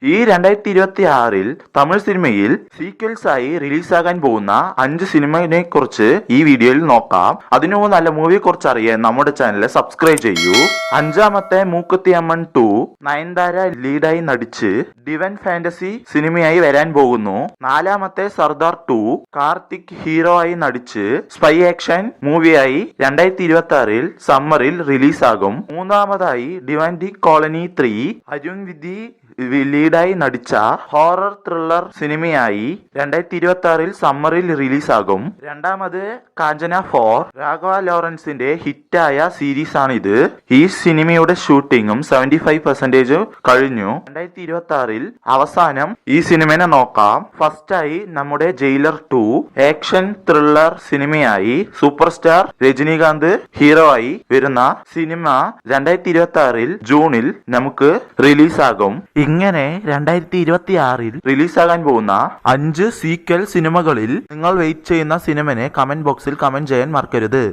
ഈ 2026-ൽ തമിഴ് സിനിമയിൽ സീക്വൽസ് ആയി റിലീസാകാൻ പോകുന്ന 5 സിനിമയെ കുറിച്ച് ഈ വീഡിയോയിൽ നോക്കാം. അതിനു മുമ്പ് നല്ല മൂവിയെ കുറിച്ച് അറിയാൻ നമ്മുടെ ചാനൽ സബ്സ്ക്രൈബ് ചെയ്യൂ. 5-മത്തെ മൂക്കുത്തി അമ്മൻ 2 നയൻതാര ലീഡായി നടിച്ച് ഡിവൻ ഫാന്റസി സിനിമയായി വരാൻ പോകുന്നു. 4-മത്തെ സർദാർ 2 കാർത്തിക് ഹീറോ ആയി നടിച്ച് സ്പൈ ആക്ഷൻ മൂവിയായി 2026-ൽ സമ്മറിൽ റിലീസാകും. 3-മതായി ഡിവൻ കോളനി 3 അരുൺ വിധി ലീഡായി നടിച്ച ഹൊറർ ത്രില്ലർ സിനിമയായി 2026-ൽ സമ്മറിൽ റിലീസാകും. 2-മത് കാഞ്ചന 4 രാഘവ ലോറൻസിന്റെ ഹിറ്റായ സീരീസ് ആണിത്. ഈ സിനിമയുടെ ഷൂട്ടിങ്ങും 75% കഴിഞ്ഞു. 2026-ൽ അവസാനം ഈ സിനിമയെ നോക്കാം. ഫസ്റ്റായി നമ്മുടെ ജയിലർ 2 ആക്ഷൻ ത്രില്ലർ സിനിമയായി സൂപ്പർ സ്റ്റാർ രജനീകാന്ത് ഹീറോ ആയി വരുന്ന സിനിമ 2026-ൽ ജൂണിൽ നമുക്ക് റിലീസാകും. ഇങ്ങനെ 2026-ൽ റിലീസാകാൻ പോകുന്ന 5 സീക്വൽ സിനിമകളിൽ നിങ്ങൾ വെയിറ്റ് ചെയ്യുന്ന സിനിമനെ കമന്റ് ബോക്സിൽ കമന്റ് ചെയ്യാൻ മറക്കരുത്.